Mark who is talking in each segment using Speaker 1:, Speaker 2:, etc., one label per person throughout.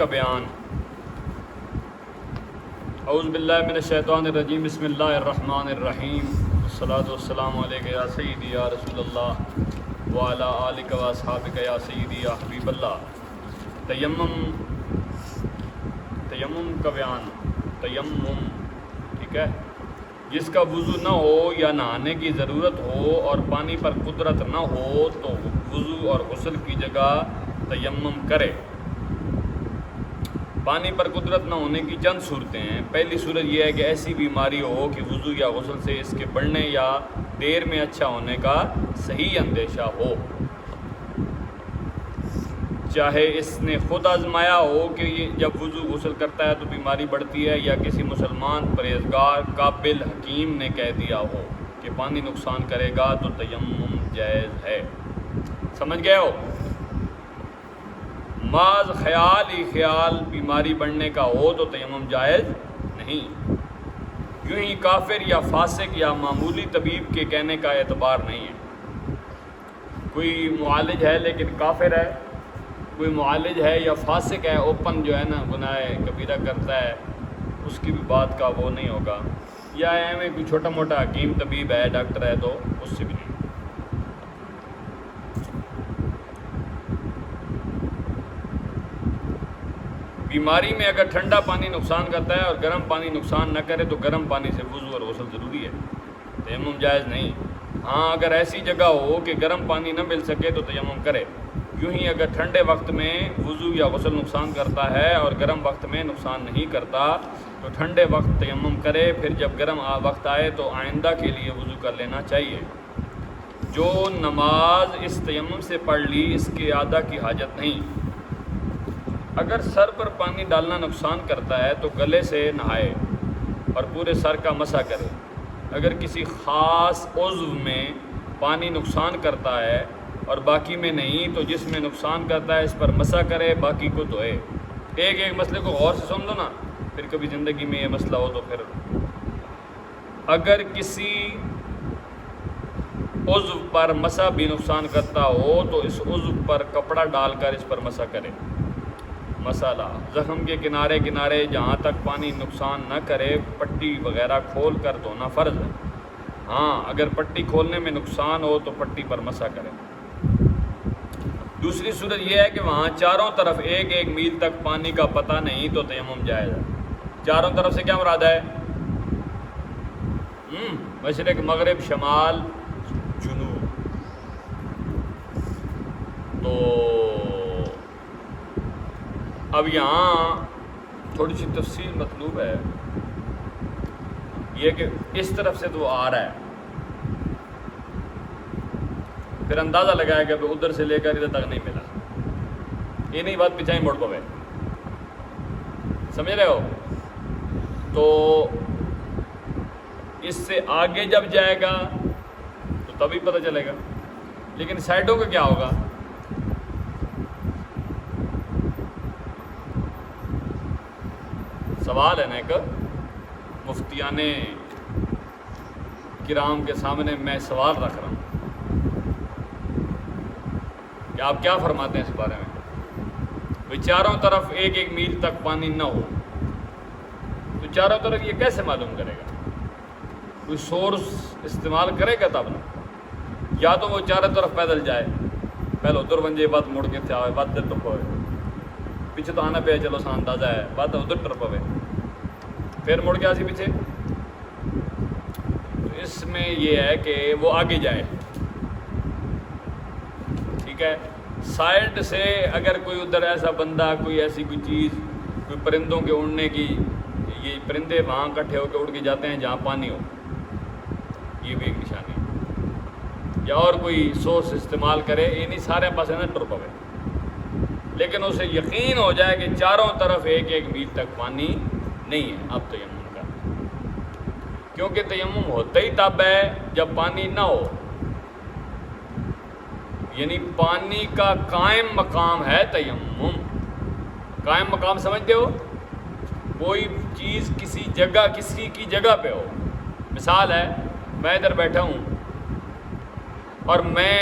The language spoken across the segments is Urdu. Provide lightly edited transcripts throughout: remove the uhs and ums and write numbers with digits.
Speaker 1: کا بیان۔ اعوذ باللہ من الشیطان الرجیم، بسم اللہ الرحمن الرحیم، والصلاۃ والسلام علیک یا سیدی یا رسول اللہ وعلی آلک و اصحابک یا سیدی یا حبیب اللہ۔ تیمم کا بیان۔ تیمم، ٹھیک ہے، جس کا وضو نہ ہو یا نہانے کی ضرورت ہو اور پانی پر قدرت نہ ہو تو وضو اور غسل کی جگہ تیمم کرے۔ پانی پر قدرت نہ ہونے کی چند صورتیں ہیں۔ پہلی صورت یہ ہے کہ ایسی بیماری ہو کہ وضو یا غسل سے اس کے بڑھنے یا دیر میں اچھا ہونے کا صحیح اندیشہ ہو، چاہے اس نے خود آزمایا ہو کہ یہ جب وضو غسل کرتا ہے تو بیماری بڑھتی ہے، یا کسی مسلمان پرہیزگار قابل حکیم نے کہہ دیا ہو کہ پانی نقصان کرے گا تو تیمم جائز ہے۔ سمجھ گئے ہو؟ محض خیال ہی خیال بیماری بڑھنے کا ہو تو تیمم جائز نہیں۔ یوں ہی کافر یا فاسق یا معمولی طبیب کے کہنے کا اعتبار نہیں ہے۔ کوئی معالج ہے لیکن کافر ہے، کوئی معالج ہے یا فاسق ہے، اوپن جو ہے نا گناہ کبیرہ کرتا ہے، اس کی بھی بات کا وہ نہیں ہوگا، یا میں کوئی چھوٹا موٹا حکیم طبیب ہے، ڈاکٹر ہے، تو اس سے بھی نہیں۔ بیماری میں اگر ٹھنڈا پانی نقصان کرتا ہے اور گرم پانی نقصان نہ کرے تو گرم پانی سے وضو اور غسل ضروری ہے، تیمم جائز نہیں۔ ہاں، اگر ایسی جگہ ہو کہ گرم پانی نہ مل سکے تو تیمم کرے۔ یوں ہی اگر ٹھنڈے وقت میں وضو یا غسل نقصان کرتا ہے اور گرم وقت میں نقصان نہیں کرتا تو ٹھنڈے وقت تیمم کرے، پھر جب گرم وقت آئے تو آئندہ کے لیے وضو کر لینا چاہیے۔ جو نماز اس تیمم سے پڑھ لی اس کے اعادہ کی حاجت نہیں۔ اگر سر پر پانی ڈالنا نقصان کرتا ہے تو گلے سے نہائے اور پورے سر کا مسح کرے۔ اگر کسی خاص عضو میں پانی نقصان کرتا ہے اور باقی میں نہیں تو جس میں نقصان کرتا ہے اس پر مسح کرے، باقی کو دھوئے۔ ایک مسئلے کو غور سے سن لو نا، پھر کبھی زندگی میں یہ مسئلہ ہو تو پھر اگر کسی عضو پر مسح بھی نقصان کرتا ہو تو اس عضو پر کپڑا ڈال کر اس پر مسح کرے۔ مسئلہ: زخم کے کنارے جہاں تک پانی نقصان نہ کرے پٹی وغیرہ کھول کر دھونا فرض ہے۔ ہاں، اگر پٹی کھولنے میں نقصان ہو تو پٹی پر مسح کرے۔ دوسری صورت یہ ہے کہ وہاں چاروں طرف ایک میل تک پانی کا پتہ نہیں تو تیمم جائز ہے۔ چاروں طرف سے کیا مراد ہے؟ مشرق، مغرب، شمال، جنوب۔ تو اب یہاں تھوڑی سی تفصیل مطلوب ہے، یہ کہ اس طرف سے تو آ رہا ہے، پھر اندازہ لگایا کہ ادھر سے لے کر ادھر تک نہیں ملا، یہ نہیں بات پچھائی موڑ پوے، سمجھ رہے ہو؟ تو اس سے آگے جب جائے گا تو تبھی پتہ چلے گا، لیکن سائڈوں کا کیا ہوگا؟ سوال ہے نا، ایک مفتیان کرام کے سامنے میں سوال رکھ رہا ہوں کہ آپ کیا فرماتے ہیں اس بارے میں؟ بھئی چاروں طرف ایک میل تک پانی نہ ہو تو چاروں طرف یہ کیسے معلوم کرے گا؟ کوئی سورس استعمال کرے گا تب نا، یا تو وہ چاروں طرف پیدل جائے، پہلے ادھر بنجے بات مڑ کے تھے آئے، بات دل ٹرپ ہوئے، پیچھے تو آنا پہ چلو سا اندازہ ہے، بات ادھر ٹرپ ہوئے، پھر مڑ کے آسی پیچھے۔ تو اس میں یہ ہے کہ وہ آگے جائے، ٹھیک ہے۔ سائڈ سے اگر کوئی ادھر ایسا بندہ، کوئی ایسی کوئی چیز، کوئی پرندوں کے اڑنے کی، یہ پرندے وہاں کٹھے ہو کے اڑ کے جاتے ہیں جہاں پانی ہو، یہ بھی ایک نشانی ہے، یا اور کوئی سورس استعمال کرے، یہ نہیں سارے پاس نا ٹر پوے، لیکن اسے یقین ہو جائے کہ چاروں طرف ایک میل تک پانی نہیں ہے، اب تیمم کا، کیونکہ تیمم ہوتا ہی تب ہے جب پانی نہ ہو، یعنی پانی کا قائم مقام ہے تیمم۔ قائم مقام سمجھتے ہو؟ کوئی چیز کسی جگہ، کسی کی جگہ پہ ہو۔ مثال ہے، میں ادھر بیٹھا ہوں اور میں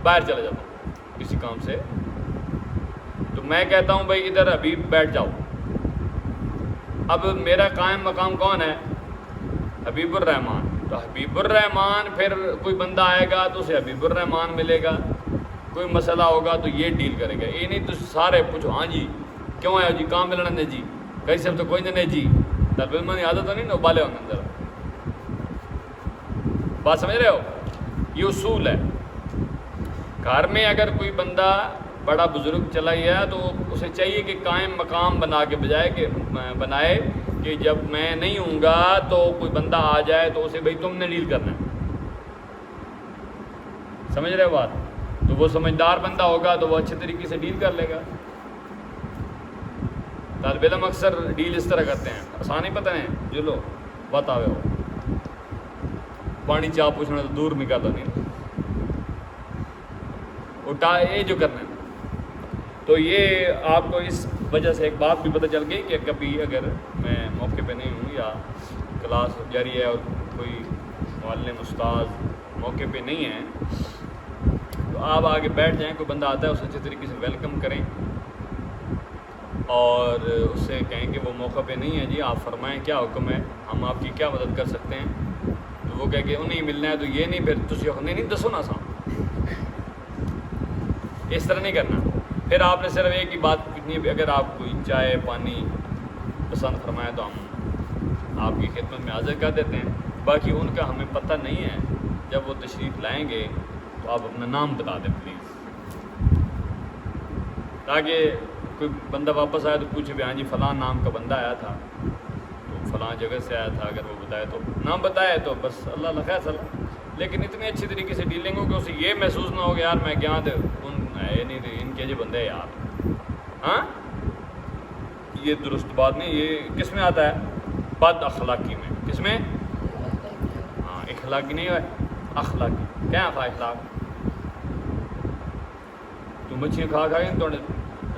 Speaker 1: باہر چلا جاتا ہوں کسی کام سے، تو میں کہتا ہوں بھائی ادھر حبیب بیٹھ جاؤ. اب میرا قائم مقام کون ہے؟ حبیب الرحمان. تو حبیب الرحمان پھر کوئی بندہ آئے گا تو اسے حبیب الرحمان ملے گا, کوئی مسئلہ ہوگا تو یہ ڈیل کرے گا. یہ نہیں تو سارے پوچھو ہاں جی کیوں آئے جی, کہاں ملنا نے جی, کہیں سے تو کوئی نہیں جی. طالب علم کی عادت تو نہیں نا ابالے ہونے اندر. بات سمجھ رہے ہو؟ یہ اصول ہے. گھر میں اگر کوئی بندہ بڑا بزرگ چلا گیا تو اسے چاہیے کہ قائم مقام بنا کے بنائے کہ جب میں نہیں ہوں گا تو کوئی بندہ آ جائے تو اسے بھائی تم نے ڈیل کرنا ہے. سمجھ رہے ہو بات؟ تو وہ سمجھدار بندہ ہوگا تو وہ اچھے طریقے سے ڈیل کر لے گا. طالب علم اکثر ڈیل اس طرح کرتے ہیں, آسان ہی پتہ نہیں جو لو بات آوے ہو پانی چاہ پوچھنا تو دور نکالتا نہیں اٹھا یہ جو کرنا ہے. تو یہ آپ کو اس وجہ سے ایک بات بھی پتہ چل گئی کہ کبھی اگر میں موقع پہ نہیں ہوں یا کلاس جاری ہے اور کوئی معلم استاد موقع پہ نہیں ہے تو آپ آگے بیٹھ جائیں. کوئی بندہ آتا ہے اسے اچھے طریقے سے ویلکم کریں اور اس سے کہیں کہ وہ موقع پہ نہیں ہے جی, آپ فرمائیں کیا حکم ہے, ہم آپ کی کیا مدد کر سکتے ہیں. تو وہ کہہ کہ انہیں ملنا ہے تو یہ نہیں, پھر تسی نہیں دسو نا سام اس طرح نہیں کرنا. پھر آپ نے صرف ایک ہی بات کتنی ہے, اگر آپ کوئی چائے پانی پسند فرمائیں تو ہم آپ کی خدمت میں حاضر کر دیتے ہیں. باقی ان کا ہمیں پتہ نہیں ہے, جب وہ تشریف لائیں گے تو آپ اپنا نام بتا دیں پلیز, تاکہ کوئی بندہ واپس آئے تو پوچھے بھی ہاں جی فلاں نام کا بندہ آیا تھا تو فلاں جگہ سے آیا تھا, اگر وہ بتائے تو نام بتائے تو بس اللہ خیر صلاح. لیکن اتنے اچھے طریقے سے ڈیلنگ ہو کہ اسے یہ محسوس نہ ہو کہ یار میں کیا تھے یہ نہیں تھے ان کے جو بندے ہیں یار. ہاں یہ درست بات نہیں. یہ کس میں آتا ہے؟ بد اخلاقی میں. کس میں؟ ہاں اخلاقی نہیں ہے, اخلاقی. کیا اخلاق؟ تو مچھلیاں کھا کے تو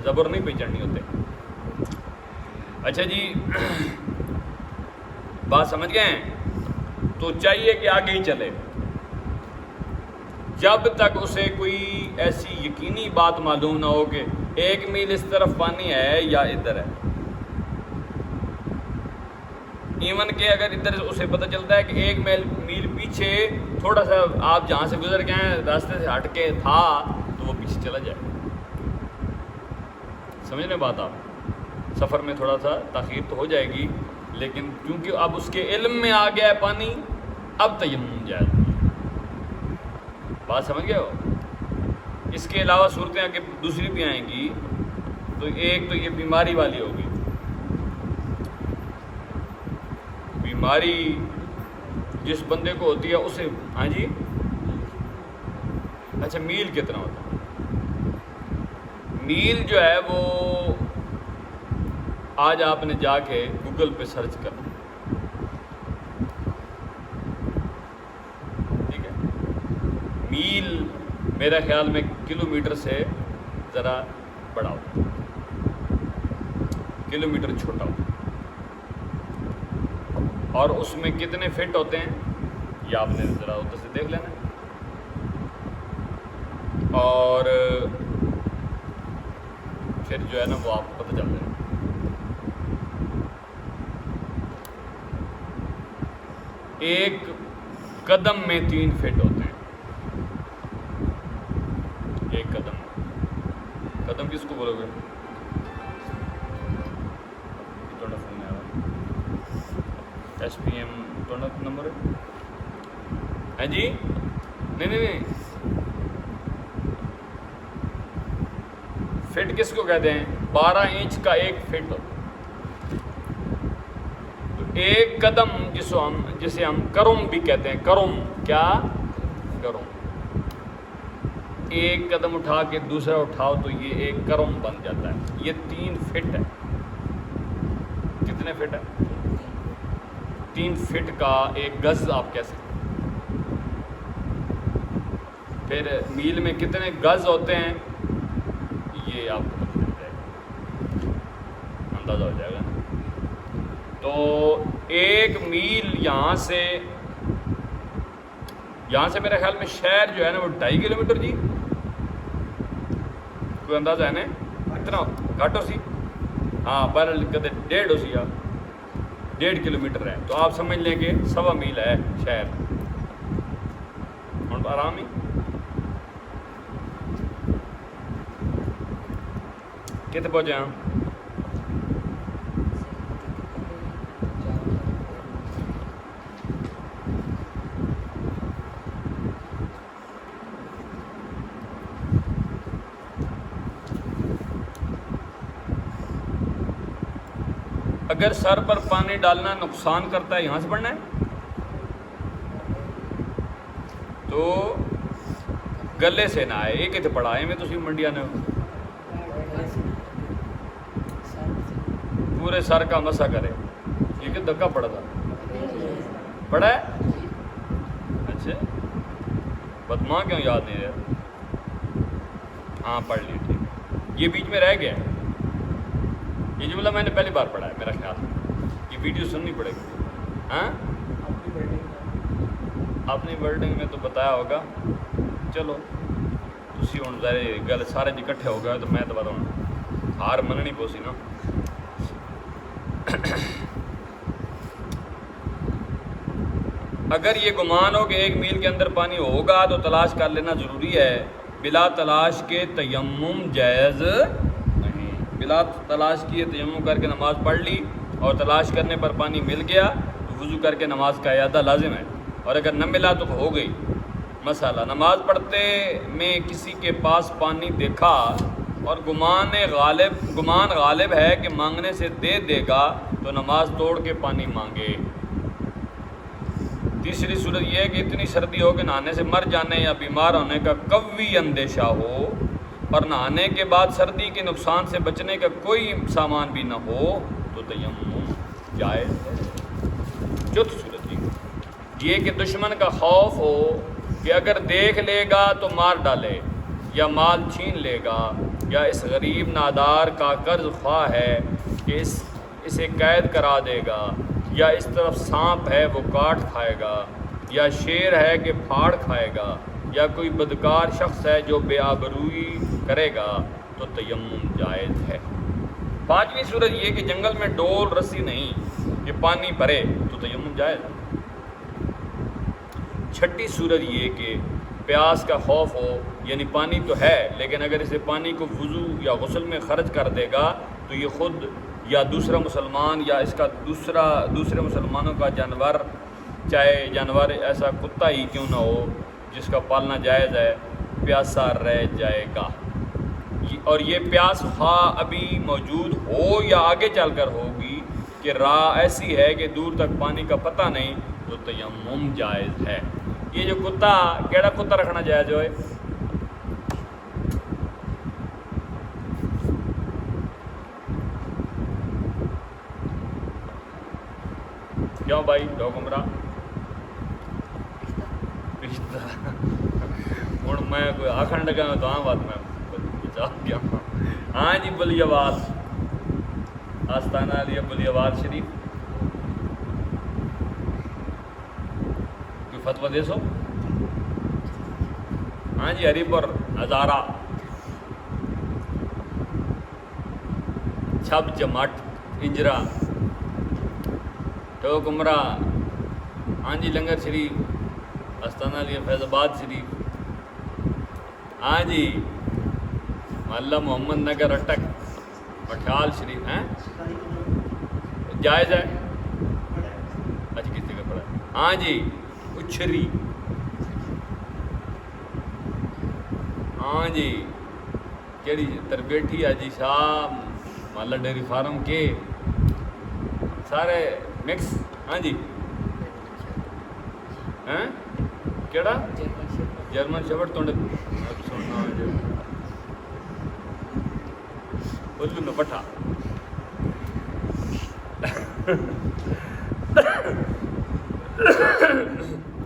Speaker 1: زبر نہیں پہ چڑھنی ہوتے. اچھا جی بات سمجھ گئے ہیں؟ تو چاہیے کہ آگے ہی چلے جب تک اسے کوئی ایسی یقینی بات معلوم نہ ہو کہ 1 میل اس طرف پانی ہے یا ادھر ہے. ایون کہ اگر ادھر اسے پتہ چلتا ہے کہ 1 میل پیچھے تھوڑا سا آپ جہاں سے گزر گئے ہیں راستے سے ہٹ کے تھا تو وہ پیچھے چلا جائے. سمجھ لیں بات؟ آپ سفر میں تھوڑا سا تاخیر تو ہو جائے گی, لیکن کیونکہ اب اس کے علم میں آ گیا ہے پانی, اب تیمم جائز نہیں. بات سمجھ گئے ہو؟ اس کے علاوہ صورتیں آگے دوسری بھی آئیں گی. تو ایک تو یہ بیماری والی ہوگی. بیماری جس بندے کو ہوتی ہے اسے ہاں جی اچھا میل کتنا ہوتا ہے؟ میل جو ہے وہ آج آپ نے جا کے گوگل پہ سرچ کرنا, ٹھیک ہے. میل میرا خیال میں کلومیٹر سے ذرا بڑا ہوتا ہے, کلومیٹر چھوٹا ہوتا ہے. اور اس میں کتنے فٹ ہوتے ہیں یہ آپ نے ذرا ادھر سے دیکھ لینا. اور پھر جو ہے نا وہ آپ کو پتہ چل جائے گا. ایک قدم میں 3 فٹ ہوتے ہیں. ایک قدم کس کو بولو گے؟ تھوڑا فون آ رہا ایس پی ایم تھوڑا نمبر ہے جی. نہیں فٹ کس کو کہتے ہیں؟ 12 انچ کا 1 فٹ ہوتا ہے. تو ایک قدم جسے ہم کرم بھی کہتے ہیں. کرم کیا؟ کرم. ایک قدم اٹھا کے دوسرا اٹھاؤ تو یہ ایک کرم بن جاتا ہے. یہ 3 فٹ ہے. کتنے فٹ ہے؟ 3 فٹ کا 1 گز آپ کہہ سکتے ہیں. پھر میل میں کتنے گز ہوتے ہیں یہ آپ کو پتہ چل جائے گا, اندازہ ہو جائے گا. تو 1 میل یہاں سے میرے خیال میں شہر جو ہے نا وہ 2.5 کلومیٹر جی, کوئی اندازہ ہے نا؟ اتنا گھٹ ہو سی ہاں پہلے کدے 1.5 ہو سی 1.5 کلومیٹر ہے تو آپ سمجھ لیں کہ 1.25 میل ہے شہر ہوں آرام ہی کتنے پہنچے ہاں اگر سر پر پانی ڈالنا نقصان کرتا ہے یہاں سے پڑھنا ہے تو گلے سے نہ آئے یہ کتنے پڑھا ہے میں تو منڈیا نے پورے سر کا مسا کرے یہ کہ دھکا پڑا تھا پڑھا ہے اچھا بدماں کیوں یاد نہیں رہا ہاں پڑھ لی ٹھیک یہ بیچ میں رہ گیا یہ جملہ میں نے پہلی بار پڑھا ہے میرا خیال یہ ویڈیو سننی پڑے گی ہاں اپنی ورڈنگ میں تو بتایا ہوگا چلو تسی ہوں گل سارے جی کٹھے ہو گئے تو میں تو بتاؤں ہار مننی پوسی نا اگر یہ گمان ہو کہ 1 میل کے اندر پانی ہوگا تو تلاش کر لینا ضروری ہے بلا تلاش کے تیمم جائز نہیں بلا تلاش کیے تیمم کر کے نماز پڑھ لی اور تلاش کرنے پر پانی مل گیا تو وضو کر کے نماز کا اعادہ لازم ہے اور اگر نہ ملا تو ہو گئی مسئلہ نماز پڑھتے میں کسی کے پاس پانی دیکھا اور گمان غالب ہے کہ مانگنے سے دے دے گا تو نماز توڑ کے پانی مانگے تیسری صورت یہ ہے کہ اتنی سردی ہو کہ نہانے سے مر جانے یا بیمار ہونے کا قوی اندیشہ ہو اور نہانے کے بعد سردی کے نقصان سے بچنے کا کوئی سامان بھی نہ ہو تو تیمم جائز ہے چوتھی صورت یہ کہ دشمن کا خوف ہو کہ اگر دیکھ لے گا تو مار ڈالے یا مال چھین لے گا یا اس غریب نادار کا قرض خواہ ہے کہ اسے قید کرا دے گا یا اس طرف سانپ ہے وہ کاٹ کھائے گا یا شیر ہے کہ پھاڑ کھائے گا یا کوئی بدکار شخص ہے جو بے آبروئی کرے گا تو تیمم جائز ہے پانچویں صورت یہ کہ جنگل میں ڈول رسی نہیں کہ پانی بھرے تو تیمم جائز ہے چھٹی صورت یہ کہ پیاس کا خوف ہو یعنی پانی تو ہے لیکن اگر اسے پانی کو وضو یا غسل میں خرچ کر دے گا تو یہ خود یا دوسرا مسلمان یا اس کا دوسرے مسلمانوں کا جانور چاہے جانور ایسا کتا ہی کیوں نہ ہو جس کا پالنا جائز ہے پیاسا رہ جائے گا اور یہ پیاس خواہ ابھی موجود ہو یا آگے چل کر ہوگی کہ راہ ایسی ہے کہ دور تک پانی کا پتہ نہیں تو تیمم جائز ہے یہ جو کتا کیڑا کتا رکھنا جائز ہے کیوں بھائی ڈوگمرا ہوں میں کوئی آخر لگا تو ہاں بات میں بچا گیا ہاں جی بلی آواز آستانہ علیہ بلی آواز شریف کوئی فتویٰ دے سو ہاں جی ہری پور ہزارہ چھب جمٹ انجرا ٹوکمرا ہاں جی لنگر شریف آستانہ علیہ فیض آباد شریف ہاں جی محلہ محمد نگر اٹک پٹھال شریف ہیں جائز ہے اچھا کس جگہ پڑا ہے ہاں جی اچھری ہاں جی کیڑی تربیٹھی حاجی صاحب محلہ ڈیری فارم کے سارے مکس ہاں جی ہیں کیڑا جرمن شیپرڈ تو سننا بولو نا پٹھا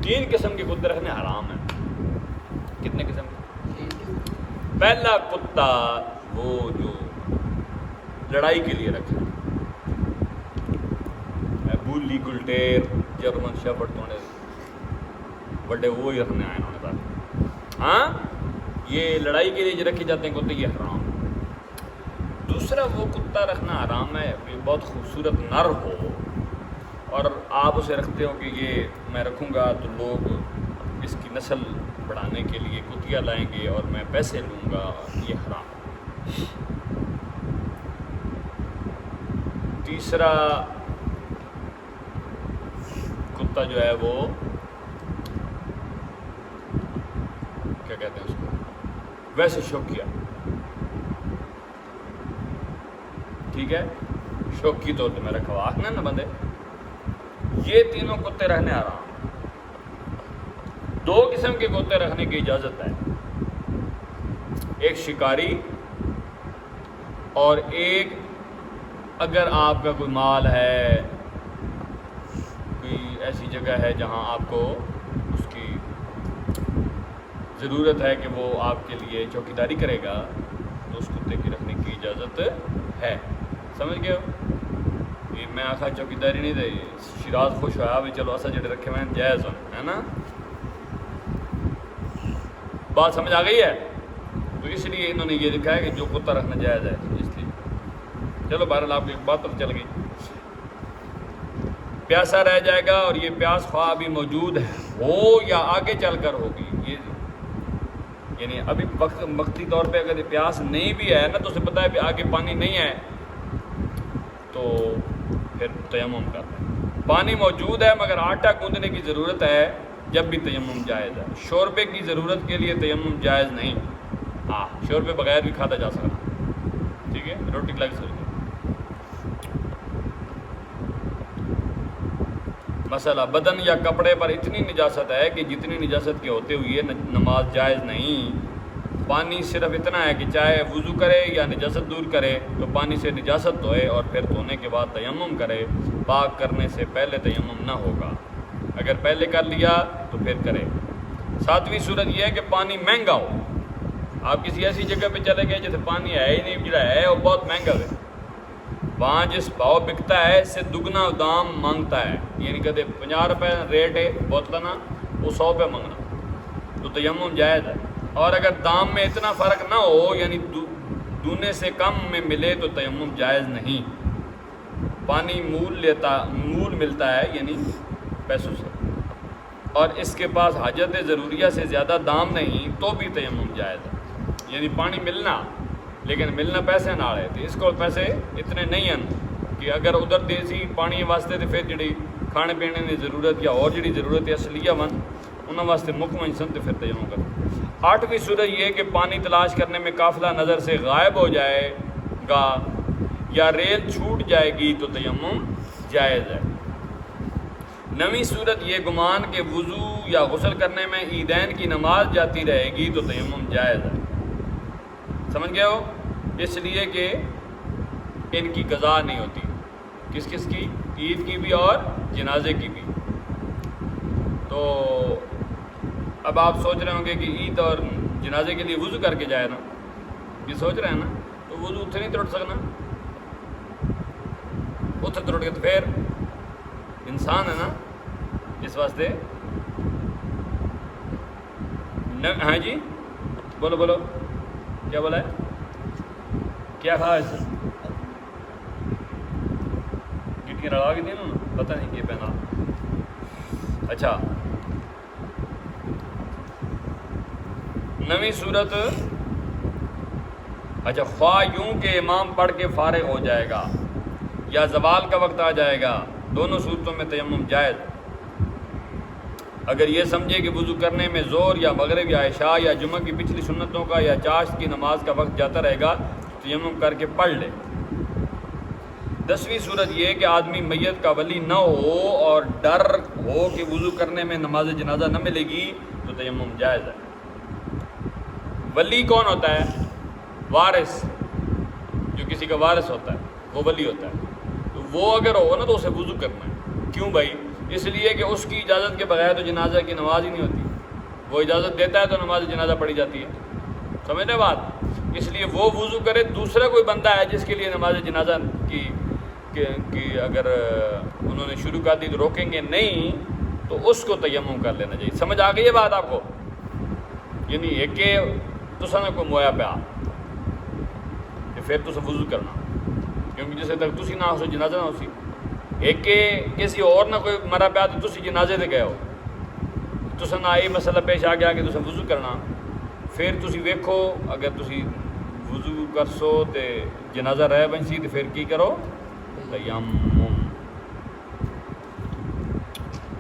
Speaker 1: تین قسم کے کتے رکھنے حرام ہیں کتنے قسم کے پہلا کتا وہ جو لڑائی کے لیے رکھا بولی گلٹیر جرمن شیپرڈ تو بڑے وہی رکھنے آئے انہوں نے ہاں یہ لڑائی کے لیے جو رکھے جاتے ہیں کتے یہ حرام دوسرا وہ کتا رکھنا حرام ہے کہ بہت خوبصورت نر ہو اور آپ اسے رکھتے ہو کہ یہ میں رکھوں گا تو لوگ اس کی نسل بڑھانے کے لیے کتیا لائیں گے اور میں پیسے لوں گا، یہ حرام ہے۔ تیسرا کتا جو ہے وہ کیا کہتے ہیں اس کو، ویسے شوقیہ، ٹھیک ہے، شوق کی طور پہ میں رکھا ہوا آخنا نہ بندے، یہ تینوں کتے رہنے حرام۔ دو قسم کے کتے رکھنے کی اجازت ہے، ایک شکاری اور ایک اگر آپ کا کوئی مال ہے، کوئی ایسی جگہ ہے جہاں آپ کو اس کی ضرورت ہے کہ وہ آپ کے لیے چوکیداری کرے گا تو اس کتے کی رکھنے کی اجازت ہے۔ سمجھ گئے ہو؟ یہ میں آخا چوکیداری نہیں دے، شیراز خوش ہوا بھی چلو ایسا جڑے رکھے ہوئے ہیں جائز ہے نا، بات سمجھ آ گئی ہے؟ تو اس لیے انہوں نے یہ لکھا ہے کہ جو کتا رکھنا جائز ہے، اس لیے چلو بہرحال آپ کی ایک بات پر چل گئی۔ پیاسا رہ جائے گا اور یہ پیاس خواہ ابھی موجود ہو یا آگے چل کر ہوگی، یہ یعنی ابھی وقتی طور پہ اگر پیاس نہیں بھی ہے نا تو اسے پتہ ہے کہ آگے پانی نہیں ہے تو پھر تیمم کرتا ہے۔ پانی موجود ہے مگر آٹا گوندنے کی ضرورت ہے، جب بھی تیمم جائز ہے۔ شوربے کی ضرورت کے لیے تیمم جائز نہیں، ہاں شوربے بغیر بھی کھاتا جا سکتا، ٹھیک ہے، روٹی لگ سکتی۔ مسئلہ بدن یا کپڑے پر اتنی نجاست ہے کہ جتنی نجاست کے ہوتے ہوئے نماز جائز نہیں۔ پانی صرف اتنا ہے کہ چاہے وضو کرے یا نجاست دور کرے تو پانی سے نجاست دھوئے اور پھر دھونے کے بعد تیمم کرے، پاک کرنے سے پہلے تیمم نہ ہوگا، اگر پہلے کر لیا تو پھر کرے۔ ساتویں صورت یہ ہے کہ پانی مہنگا ہو، آپ کسی ایسی جگہ پہ چلے گئے جیسے پانی ہے ہی نہیں، جڑا ہے وہ بہت مہنگا ہے، وہاں جس بھاؤ بکتا ہے اس سے دگنا دام مانگتا ہے، یعنی کہتے 50 روپے ریٹ ہے بوتل نا، وہ 100 روپے مانگنا، تو تیمم جائز ہے۔ اور اگر دام میں اتنا فرق نہ ہو یعنی دونے سے کم میں ملے تو تیمم جائز نہیں۔ پانی مول ملتا ہے یعنی پیسوں سے، اور اس کے پاس حاجت ضروریہ سے زیادہ دام نہیں تو بھی تیمم جائز ہے، یعنی پانی ملنا لیکن ملنا پیسے نال ہے، تو اس کو پیسے اتنے نہیں ہیں کہ اگر ادھر دیسی پانی واسطے تو پھر جڑی کھانے پینے کی ضرورت یا اور جڑی ضرورت ہے اصلیہ ون انہوں واسطے مکمل سن تو پھر تیمم کرو۔ 8ویں صورت یہ ہے کہ پانی تلاش کرنے میں قافلہ نظر سے غائب ہو جائے گا یا ریل چھوٹ جائے گی تو تیمم جائز ہے۔ 9ویں صورت یہ گمان کہ وضو یا غسل کرنے میں عیدین کی نماز جاتی رہے گی تو تیمم جائز ہے۔ سمجھ گئے ہو؟ اس لیے کہ ان کی قضا نہیں ہوتی، کس کس کی؟ عید کی بھی اور جنازے کی بھی۔ تو اب آپ سوچ رہے ہوں گے کہ عید اور جنازے کے لیے وضو کر کے جائے نا، یہ سوچ رہے ہیں نا، تو وضو اتنے نہیں ترٹ سکنا، اتنے ترٹ کے تو پھر انسان ہے نا، اس واسطے ہاں جی بولو بولو کیا بولا ہے، کیا کہا اس گٹیاں لڑا کے دیں نا، پتہ نہیں کیا پہنا۔ اچھا 9ویں صورت، اچھا خواہ یوں کہ امام پڑھ کے فارغ ہو جائے گا یا زوال کا وقت آ جائے گا، دونوں صورتوں میں تیمم جائز۔ اگر یہ سمجھے کہ وضو کرنے میں زور یا مغرب یا عشاء یا جمعہ کی پچھلی سنتوں کا یا چاشت کی نماز کا وقت جاتا رہے گا تو تیمم کر کے پڑھ لے۔ 10ویں صورت یہ کہ آدمی میت کا ولی نہ ہو اور ڈر ہو کہ وضو کرنے میں نماز جنازہ نہ ملے گی تو تیمم جائز ہے۔ ولی کون ہوتا ہے؟ وارث، جو کسی کا وارث ہوتا ہے وہ ولی ہوتا ہے، تو وہ اگر ہو نا تو اسے وضو کرنا ہے۔ کیوں بھائی؟ اس لیے کہ اس کی اجازت کے بغیر تو جنازہ کی نماز ہی نہیں ہوتی، وہ اجازت دیتا ہے تو نماز جنازہ پڑھی جاتی ہے، سمجھ رہے بات؟ اس لیے وہ وضو کرے، دوسرا کوئی بندہ ہے جس کے لیے نماز جنازہ کی اگر انہوں نے شروع کر دی تو روکیں گے نہیں، تو اس کو تیمم کر لینا چاہیے۔ سمجھ آ گئی ہے بات آپ کو؟ یعنی ایک کہ تساں کوئی مویا پیا پھر تو وضو کرنا، کیونکہ جسے تک تسی نہ ہو جنازہ نہ ہو سی، ایک کہ کسی اور نہ کوئی مرا پیا تو تسی جنازے تے گئے ہو، تساں نہ یہ مسئلہ پیش آ گیا کہ تساں وضو کرنا، پھر تسی ویکھو اگر تسی وضو کر سو تے جنازہ رہ بن سی تو پھر کی کرو؟ تیمم۔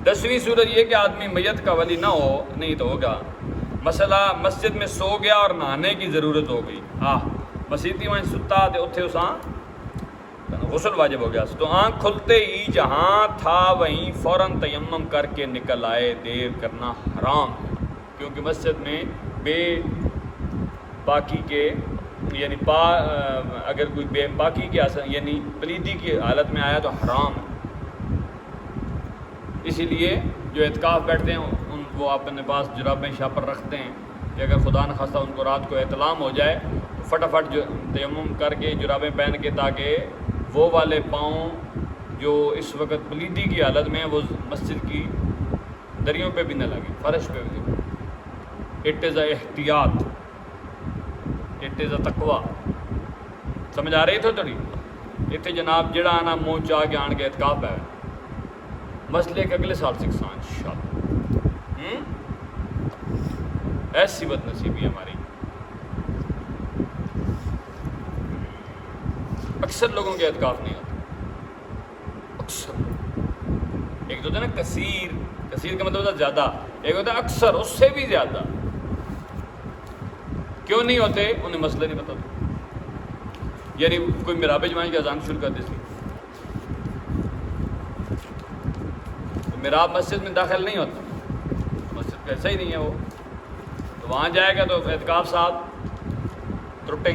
Speaker 1: 10ویں صورت یہ کہ آدمی میت کا ولی نہ ہو، نہیں تو ہوگا مسئلہ مسجد میں سو گیا اور نہانے کی ضرورت ہو گئی، مسیتی وہیں ستا تے اتھے اساں غسل واجب ہو گیا، تو آنکھ کھلتے ہی جہاں تھا وہیں فوراً تیمم کر کے نکل آئے، دیر کرنا حرام ہے، کیونکہ مسجد میں بے پاکی کے یعنی اگر کوئی بے پاکی کے یعنی پلیدی کی حالت میں آیا تو حرام ہے۔ اسی لیے جو اعتکاف بیٹھتے ہیں وہ اپنے پاس جرابیں شاپر رکھتے ہیں کہ اگر خدا نخواستہ ان کو رات کو احتلام ہو جائے تو فٹافٹ جو تیمم کر کے جرابیں پہن کے، تاکہ وہ والے پاؤں جو اس وقت پلیدی کی حالت میں ہیں وہ مسجد کی دریوں پہ بھی نہ لگے، فرش پہ بھی لگے۔ اٹ از اے احتیاط، اٹ از اے تقوی۔ سمجھ آ رہی تھو تھوڑی؟ اتنے جناب جڑا آنا منہ چاہ کے آن کے اعتکاف ہے، مسئلے کے اگلے سال سکھساں انشاءاللہ۔ ایسی بد نصیبی ہماری، اکثر لوگوں کے اعتکاف نہیں ہوتے، اکثر لوگ۔ ایک تو ہوتا ہے نا کثیر، کثیر کا مطلب ہوتا ہے زیادہ، ایک ہوتا ہے اکثر، اس سے بھی زیادہ۔ کیوں نہیں ہوتے؟ انہیں مسئلہ نہیں پتا تھا۔ یعنی کوئی محراب جماعت کی اذان شروع کر دیتی، محراب مسجد میں داخل نہیں ہوتا، مسجد کا ایسا ہی نہیں ہے وہ، تو وہاں جائے گا تو اعتکاف صاحب ٹرٹیں،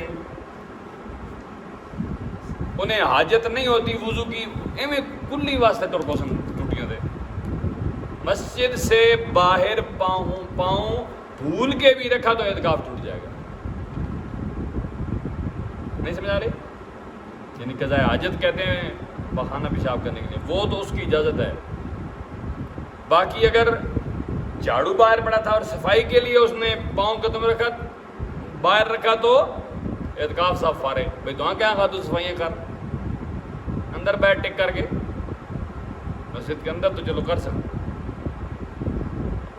Speaker 1: انہیں حاجت نہیں ہوتی وضو کی، ایویں کلی واسطے ٹرکوسن ٹوٹیاں دے، مسجد سے باہر پاؤں بھول کے بھی رکھا تو اعتکاف ٹوٹ جائے گا۔ نہیں سمجھ آ رہی؟ یعنی قضاء حاجت کہتے ہیں پخانہ پیشاب کرنے کے لیے، وہ تو اس کی اجازت ہے۔ باقی اگر جھاڑو باہر پڑا تھا اور صفائی کے لیے اس نے پاؤں قدم رکھا باہر رکھا تو اعتکاف صاحب فارغ، بھائی تو کیا کہا تو صفائیاں کر، اندر بیٹھ ٹک کر کے مسجد کے اندر تو چلو کر سکتے۔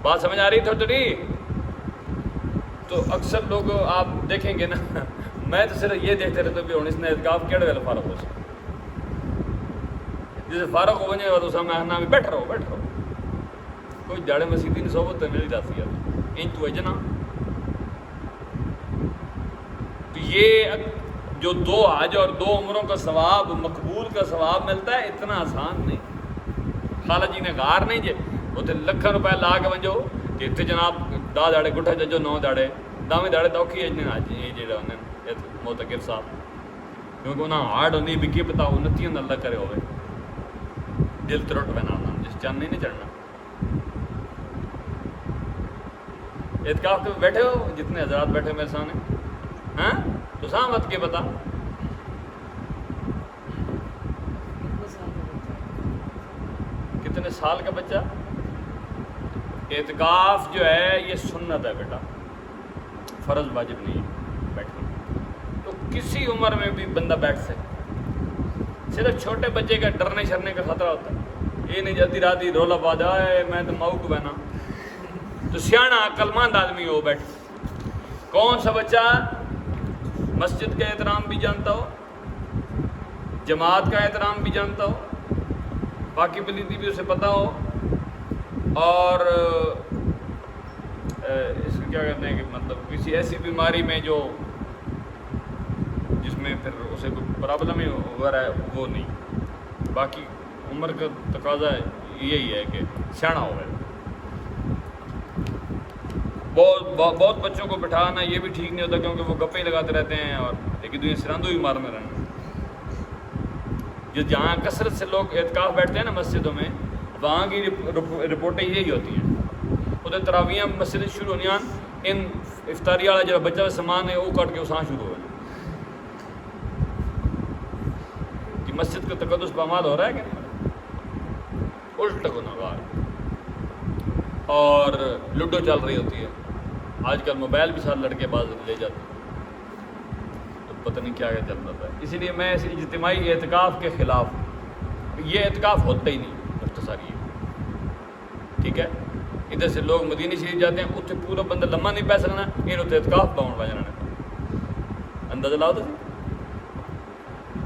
Speaker 1: بات سمجھ آ رہی تھوڑی؟ تو اکثر لوگ آپ دیکھیں گے نا، میں تو صرف یہ دیکھتے رہتا بھی ہوں اس نے اعتکاف کیڑے ویلے فارغ ہو سکے، جسے فارغ ہو جائے گا تو سامنے آنا بھی بیٹھ رہو، کوئی جاڑے مسیدی نہیں صحبت ملی جاتی ہے ان تو اجنا۔ تو یہ جو 2 حج اور 2 عمروں کا ثواب، مقبول کا ثواب ملتا ہے، اتنا آسان نہیں۔ خالہ جی نے غار نہیں جے اتنے لکھاں روپے لا کے ونجو کہ اتنے جناب 10 داڑے گٹھا ججو 9 داڑے 10ویں داڑے تو اوکھی اجنے حج یہ جڑا انہیں معتکف صاحب، کیونکہ انہاں ہارڈ ہوندی بھی کی پتا 29 اللہ کرے ہوئے دل ترٹ بنا جس چند نہیں چڑھنا۔ اعتکاف کے بیٹھے ہو جتنے حضرات بیٹھے میرے سامنے، ہاں تو سامت کے بتا کتنے سال کا بچہ؟ اعتکاف جو ہے یہ سنت ہے بیٹا، فرض واجب نہیں ہے بیٹھنا، تو کسی عمر میں بھی بندہ بیٹھ سکے، صرف چھوٹے بچے کا ڈرنے شرنے کا خطرہ ہوتا ہے، یہ نہیں جلدی راتی رولا پا جائے میں تو ماؤ کو بہنا، تو سیاح عقلمند آدمی ہو بیٹھ۔ کون سا بچہ مسجد کا احترام بھی جانتا ہو، جماعت کا احترام بھی جانتا ہو، باقی پلیتی بھی اسے پتہ ہو، اور اس کو کیا کہتے ہیں کہ مطلب کسی ایسی بیماری میں جو جس میں پھر اسے کوئی پرابلم ہی ہو رہا ہے وہ نہیں، باقی عمر کا تقاضا یہی ہے کہ سیاح ہو گئے۔ بہت بچوں کو بٹھانا یہ بھی ٹھیک نہیں ہوتا، کیونکہ وہ گپے لگاتے رہتے ہیں اور ایک دوسرے سرندو بھی مارنے رہنا۔ جہاں کثرت سے لوگ اعتکاف بیٹھتے ہیں نا مسجدوں میں، وہاں کی رپورٹیں یہی ہوتی ہیں، ادھر تراویاں مسجد شروع ہونی ان افطاری والا جو بچہ سامان ہے وہ کٹ کے اساں شروع ہو کہ مسجد کا تقدس پامال ہو رہا ہے کہ نہیں، الٹ گناہگار۔ اور لوڈو چل رہی ہوتی ہے، آج کل موبائل بھی ساتھ لڑکے باز لے جاتے ہیں، تو پتہ نہیں کیا چل رہا تھا. اسی لیے میں اس اجتماعی اعتکاف کے خلاف ہوں. یہ اعتکاف ہوتا ہی نہیں مختصر یہ. ٹھیک ہے, ادھر سے لوگ مدینہ شریف جاتے ہیں, اتنے پورا بندہ لمحہ نہیں پہ سکنا, یہ اتنے اعتکاف پاؤں پہ جانا. اندازہ لاؤ تو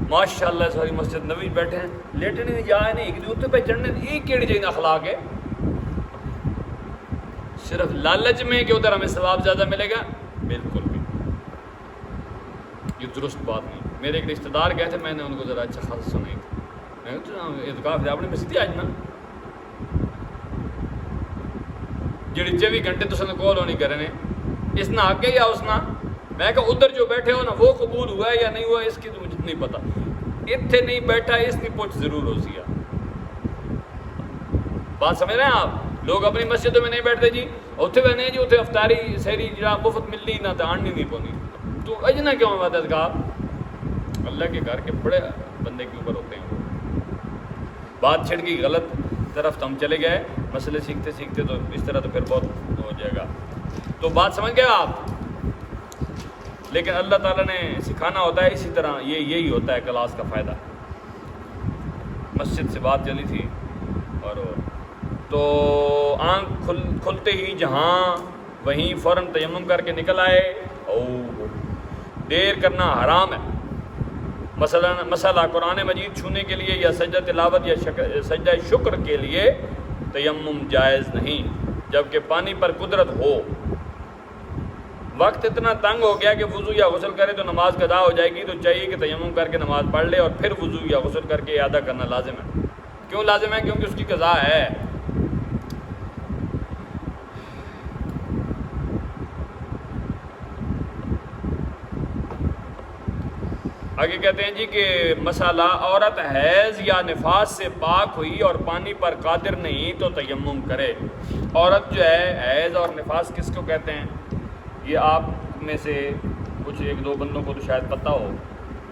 Speaker 1: ماشاء اللہ ساری مسجد نبی بیٹھے ہیں, لیٹنے نہیں جائے نہیں ایک اتنے پہ چڑھنے, ایک کیڑی جگہ اخلاق ہے صرف لالچ میں کہ ادھر ہمیں ثواب زیادہ ملے گا. بالکل بھی یہ درست بات نہیں. میرے ایک رشتہ دار گئے تھے, میں نے ان کو ذرا اچھا خاصا سنائی تھی. میں نے اعتکاف آپ نے مسجد آج نا جڑی 24 گھنٹے تو سن کال ہونی کرنے اس نہ آگے یا اس نہ. میں کہا ادھر جو بیٹھے ہو نا وہ قبول ہوا ہے یا نہیں ہوا اس کی تو مجھے نہیں پتا. اتنے نہیں بیٹھا اس کی پوچھ ضرور ہو سی. بات سمجھ رہے ہیں آپ؟ لوگ اپنی مسجدوں میں نہیں بیٹھتے جی, اتنے بھی نہیں جی, اتنے افطاری سحری جا مفت ملنی نہ تو آنی نہیں پونی. تو اجنا کیوں ہے بات کا؟ اللہ کے گھر کے بڑے بندے کے اوپر ہوتے ہیں. بات چھڑ گئی غلط طرف تو ہم چلے گئے, مسئلے سیکھتے سیکھتے تو اس طرح تو پھر بہت ہو جائے گا. تو بات سمجھ گئے آپ؟ لیکن اللہ تعالیٰ نے سکھانا ہوتا ہے اسی طرح. یہی ہوتا ہے کلاس کا فائدہ. مسجد سے بات چلی تھی اور تو آنکھ کھلتے ہی جہاں وہیں فوراً تیمم کر کے نکل آئے. او دیر کرنا حرام ہے. مسئلہ قرآن مجید چھونے کے لیے یا سجدہ تلاوت یا سجدہ شکر کے لیے تیمم جائز نہیں, جبکہ پانی پر قدرت ہو. وقت اتنا تنگ ہو گیا کہ وضو یا غسل کرے تو نماز قضا ہو جائے گی, تو چاہیے کہ تیمم کر کے نماز پڑھ لے اور پھر وضو یا غسل کر کے اعادہ کرنا لازم ہے. کیوں لازم ہے؟ کیونکہ اس کی قضا ہے. آگے کہتے ہیں جی کہ مسئلہ عورت حیض یا نفاس سے پاک ہوئی اور پانی پر قادر نہیں تو تیمم کرے. عورت جو ہے حیض اور نفاس کس کو کہتے ہیں؟ یہ آپ میں سے کچھ ایک دو بندوں کو تو شاید پتہ ہو,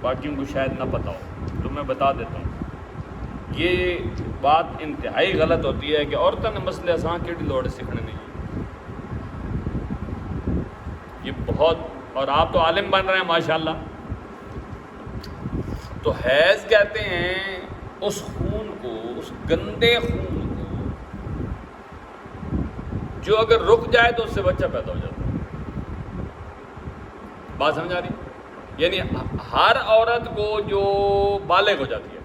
Speaker 1: باقیوں کو شاید نہ پتہ ہو, تو میں بتا دیتا ہوں. یہ بات انتہائی غلط ہوتی ہے کہ عورتوں نے مسئلے آسان کی لوڑ سیکھنے نہیں. یہ بہت, اور آپ تو عالم بن رہے ہیں ماشاءاللہ. تو حیض کہتے ہیں اس خون کو, اس گندے خون کو جو اگر رک جائے تو اس سے بچہ پیدا ہو جاتا ہے. بات سمجھ آ رہی؟ یعنی ہر عورت کو جو بالغ ہو جاتی ہے,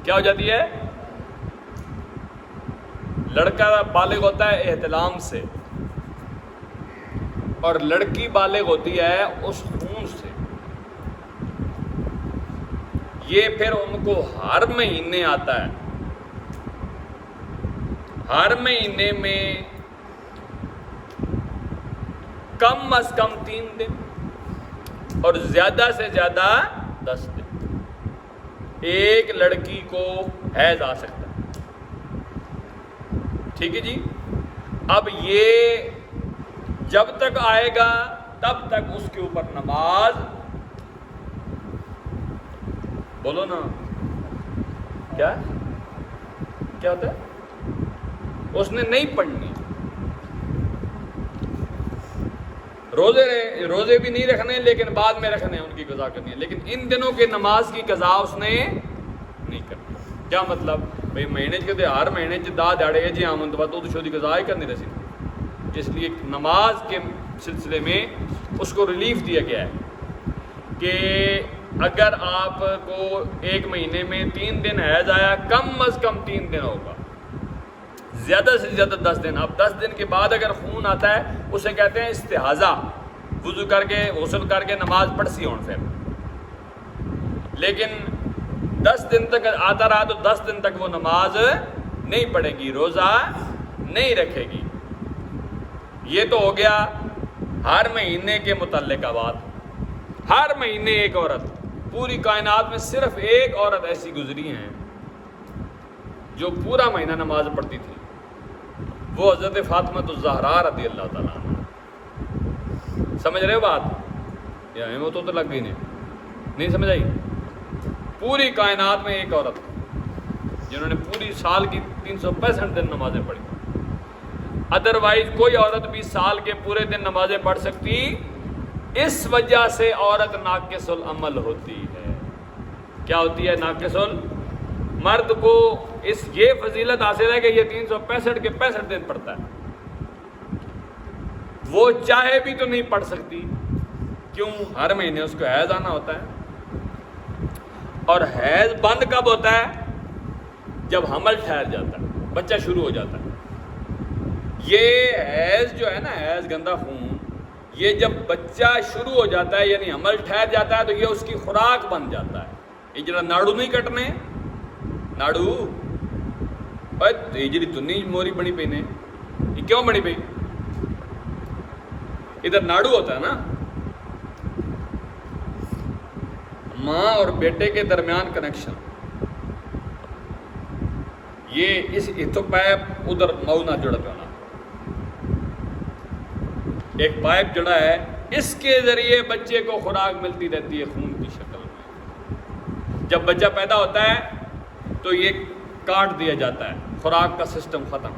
Speaker 1: کیا ہو جاتی ہے؟ لڑکا بالغ ہوتا ہے احتلام سے اور لڑکی بالغ ہوتی ہے اس خون سے. یہ پھر ان کو ہر مہینے آتا ہے. ہر مہینے میں کم از کم 3 دن اور زیادہ سے زیادہ 10 دن ایک لڑکی کو حیض آ سکتا ہے. ٹھیک ہے جی. اب یہ جب تک آئے گا تب تک اس کے اوپر نماز, بولو نا کیا ہوتا ہے, اس نے نہیں پڑھنی. روزے بھی نہیں رکھنے, لیکن بعد میں رکھنے, ان کی قضا کرنی ہے. لیکن ان دنوں کے نماز کی قضا اس نے نہیں کرنی. کیا مطلب؟ بھئی مہینے کے ہر مہینے دا دیڑے جی آمن تو شو دی قضا ہی کرنی رسی. اس لیے نماز کے سلسلے میں اس کو ریلیف دیا گیا ہے کہ اگر آپ کو ایک مہینے میں 3 دن حیض آیا, کم از کم 3 دن ہوگا, زیادہ سے زیادہ 10 دن. اب 10 دن کے بعد اگر خون آتا ہے اسے کہتے ہیں استحاضہ. وضو کر کے غسل کر کے نماز پڑھ سی ہون پھر. لیکن 10 دن تک آتا رہا تو 10 دن تک وہ نماز نہیں پڑھے گی, روزہ نہیں رکھے گی. یہ تو ہو گیا ہر مہینے کے متعلقہ بات. ہر مہینے ایک عورت, پوری کائنات میں صرف ایک عورت ایسی گزری ہیں جو پورا مہینہ نماز پڑھتی تھی, وہ حضرت فاطمہ الزہرا رضی اللہ تعالیٰ عنہ. سمجھ رہے ہو بات؟ یا ہمت تو لگ گئی نہیں سمجھ آئی؟ پوری کائنات میں ایک عورت جنہوں نے پوری سال کی 365 دن نمازیں پڑھی. ادروائز کوئی عورت بھی سال کے پورے دن نمازیں پڑھ سکتی, اس وجہ سے عورت ناقص العمل ہوتی ہے. کیا ہوتی ہے؟ ناقص مرد کو یہ فضیلت حاصل ہے کہ یہ 365 کے 65 دن پڑھتا ہے. وہ چاہے بھی تو نہیں پڑھ سکتی. کیوں؟ ہر مہینے اس کو حیض آنا ہوتا ہے، اور حیض بند کب ہوتا ہے؟ جب حمل ٹھہر جاتا ہے، بچہ شروع ہو جاتا ہے. یہ حیض جو ہے نا، حیض گندا خون، یہ جب بچہ شروع ہو جاتا ہے یعنی حمل ٹھہر جاتا ہے تو یہ اس کی خوراک بن جاتا ہے. یہ جڑا ناڑو نہیں کٹنے، ناڑو یہ جڑی تنی موری بنی پی نے، یہ کیوں بنی پی؟ ادھر ناڑو ہوتا ہے نا، ماں اور بیٹے کے درمیان کنیکشن. یہ اس اتو پائپ ادھر مئو نہ جڑا پہ ہونا، ایک پائپ جڑا ہے، اس کے ذریعے بچے کو خوراک ملتی رہتی ہے خون کی شکل میں. جب بچہ پیدا ہوتا ہے تو یہ کاٹ دیا جاتا ہے، خوراک کا سسٹم ختم.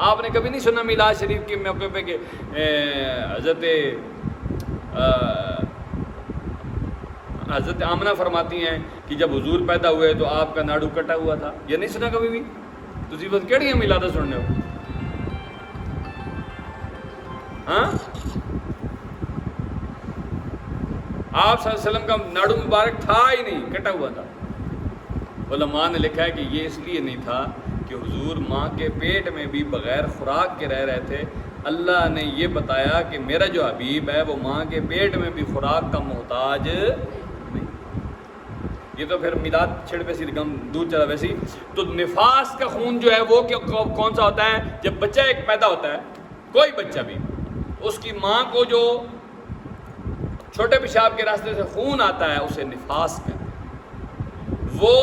Speaker 1: آپ نے کبھی نہیں سنا میلاد شریف کے موقع پہ کہ حضرت آمنہ فرماتی ہیں کہ جب حضور پیدا ہوئے تو آپ کا ناڑو کٹا ہوا تھا؟ یہ نہیں سنا کبھی بھی؟ تسی بس کیڑی میلادہ سننے ہو؟ ہاں، آپ صلی اللہ علیہ وسلم کا ناڑو مبارک تھا ہی نہیں، کٹا ہوا تھا. علماء نے لکھا ہے کہ یہ اس لیے نہیں تھا کہ حضور ماں کے پیٹ میں بھی بغیر خوراک کے رہ رہے تھے. اللہ نے یہ بتایا کہ میرا جو حبیب ہے وہ ماں کے پیٹ میں بھی خوراک کا محتاج نہیں. یہ تو پھر میلاد چھڑ ویسی گم دور چلا ویسی. تو نفاس کا خون جو ہے وہ کون سا ہوتا ہے؟ جب بچہ ایک پیدا ہوتا ہے، کوئی بچہ بھی، اس کی ماں کو جو چھوٹے پیشاب کے راستے سے خون آتا ہے اسے نفاس کہتے ہیں. وہ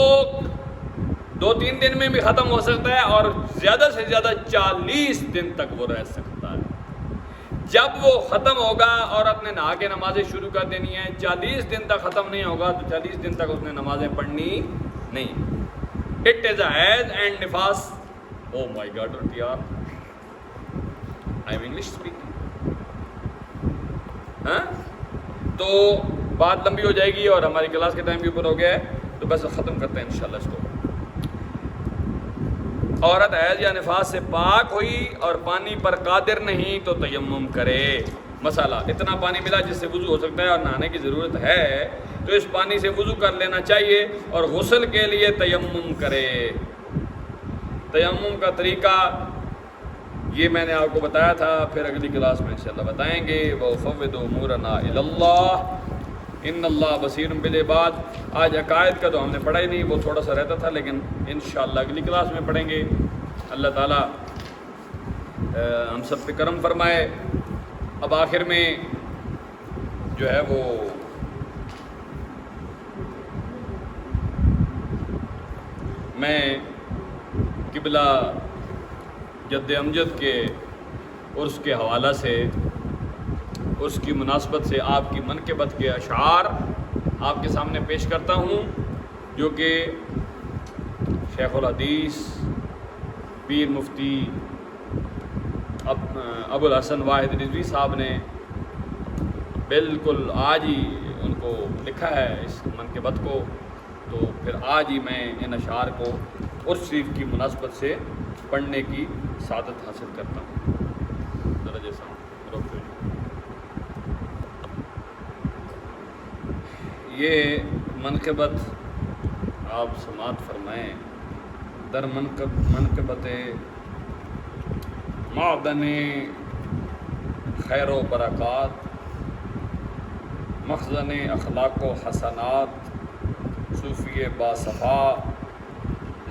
Speaker 1: 2-3 دن میں بھی ختم ہو سکتا ہے اور زیادہ سے زیادہ 40 دن تک وہ رہ سکتا ہے. جب وہ ختم ہوگا عورت نے نہا کے نمازیں شروع کر دینی ہیں. 40 دن تک ختم نہیں ہوگا تو 40 دن تک اس نے نمازیں پڑھنی نہیں. اٹ از اے حیض اینڈ نفاس. او مائی گاڈ یار، آئی ایم انگلش اسپیکنگ. ہاں، تو بات لمبی ہو جائے گی اور ہماری کلاس کے ٹائم بھی اوپر ہو گیا ہے، تو بس ختم کرتے ہیں انشاءاللہ اس کو. عورت حیض یا نفاس سے پاک ہوئی اور پانی پر قادر نہیں تو تیمم کرے. مسئلہ، اتنا پانی ملا جس سے وضو ہو سکتا ہے اور نہانے کی ضرورت ہے تو اس پانی سے وضو کر لینا چاہیے اور غسل کے لیے تیمم کرے. تیمم کا طریقہ یہ میں نے آپ کو بتایا تھا، پھر اگلی کلاس میں انشاءاللہ بتائیں گے. وَفَوِّضُ أُمُورَنَا إِلَى اللَّهِ إِنَّ اللَّهَ بَصِيرٌ بِالْعِبَادِ. آج عقائد کا تو ہم نے پڑھا ہی نہیں، وہ تھوڑا سا رہتا تھا، لیکن انشاءاللہ اگلی کلاس میں پڑھیں گے. اللہ تعالیٰ ہم سب پہ کرم فرمائے. اب آخر میں جو ہے وہ میں قبلہ جد امجد کے عرس کے حوالہ سے، عرس کی مناسبت سے آپ کی منقبت کے اشعار آپ کے سامنے پیش کرتا ہوں، جو کہ شیخ الحدیث پیر مفتی ابو الحسن واحد رضوی صاحب نے بالکل آج ہی ان کو لکھا ہے اس منقبت کو. تو پھر آج ہی میں ان اشعار کو عرس شریف کی مناسبت سے پڑھنے کی سعادت حاصل کرتا ہوں. درجہ سام یہ منقبت آپ سماعت فرمائیں. در منقبت معدن خیر و برکات، مخزن اخلاق و حسنات، صوفی باصفا،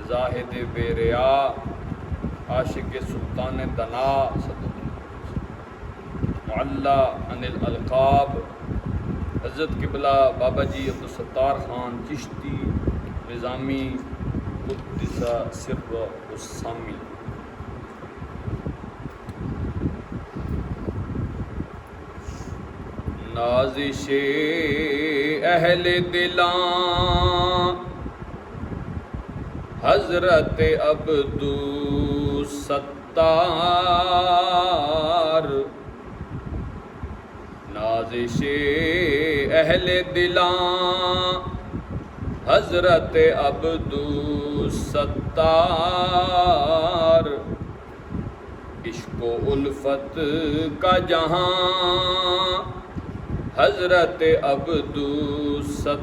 Speaker 1: زاہد بے ریا، عاشق سلطان دنا، معلی عن الالقاب، حضرت قبلہ بابا جی عبدالستار خان چشتی نظامی قدس سر السامی. نازش اہل دلاں حضرت عبدالستار، نازش اہل دلاں حضرت عبدالستار، عشق و الفت کا جہاں حضرت عبدالستار۔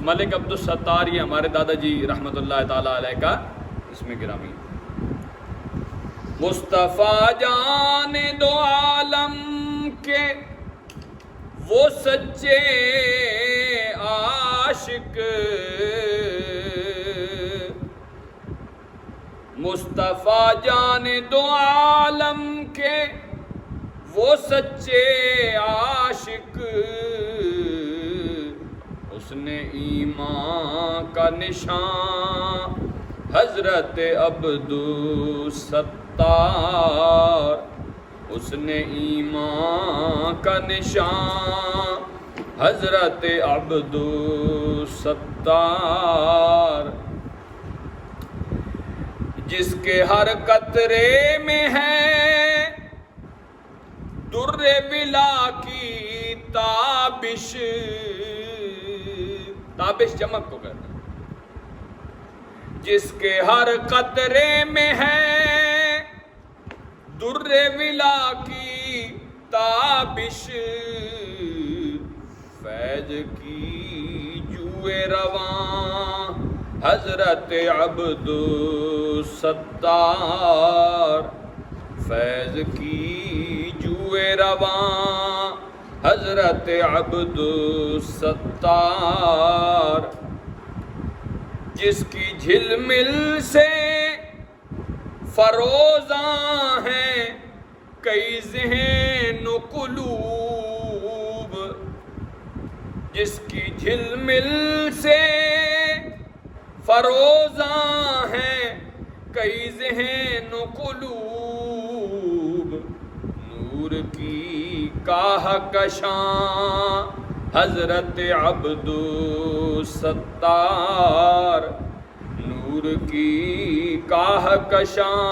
Speaker 1: ملک عبدالستار یہ ہمارے دادا جی رحمۃ اللہ تعالیٰ علیہ کا اسم گرامی۔ مصطفیٰ جان دو عالم کے وہ سچے عاشق، مصطفیٰ جان دو عالم کے وہ سچے عاشق، حسن ایمان کا نشان حضرت عبدالستار، حسن ایمان کا نشان حضرت عبدالستار، جس کے ہر قطرے میں ہے در بلا کی تابش، تابش چمک کو کہتے ہیں، جس کے ہر قطرے میں ہے در ولا کی تابش، فیض کی جوئے رواں حضرت عبدالستار، فیض کی جوئے رواں حضرت عبدالستار، جس کی جھلمل سے فروزاں ہیں کئی ذہن و قلوب، جس کی جھلمل سے فروزاں ہیں کئی ذہن و قلوب، نور کی کاہ کشاں حضرت عبدالستار، نور کی کاہ کشاں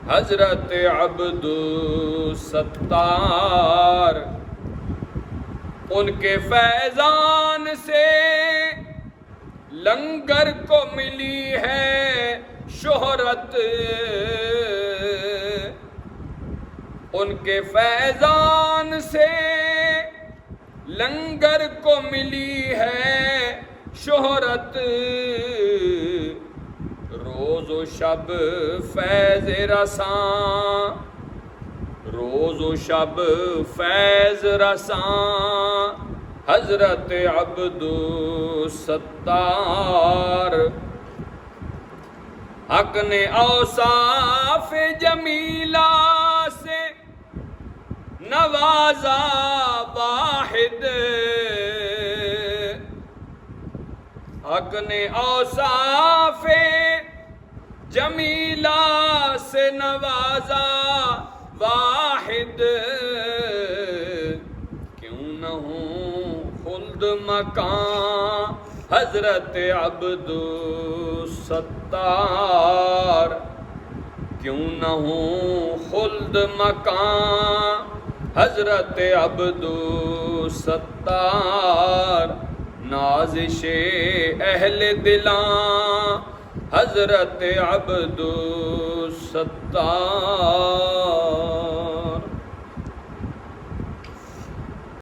Speaker 1: حضرت عبدالستار، ان کے فیضان سے لنگر کو ملی ہے شہرت، ان کے فیضان سے لنگر کو ملی ہے شہرت، روز و شب فیض رساں، روز و شب فیض رساں حضرت عبدالستار، حق نے اوصاف جمیلہ سے نوازا واحد، حق نے اوصاف جمیلہ سے نوازا واحد، کیوں نہ ہوں خلد مکان حضرت عبدالستار، کیوں نہ ہوں خلد مکان حضرت عبدالستار، نازش اہل دلاں حضرت عبدالستار۔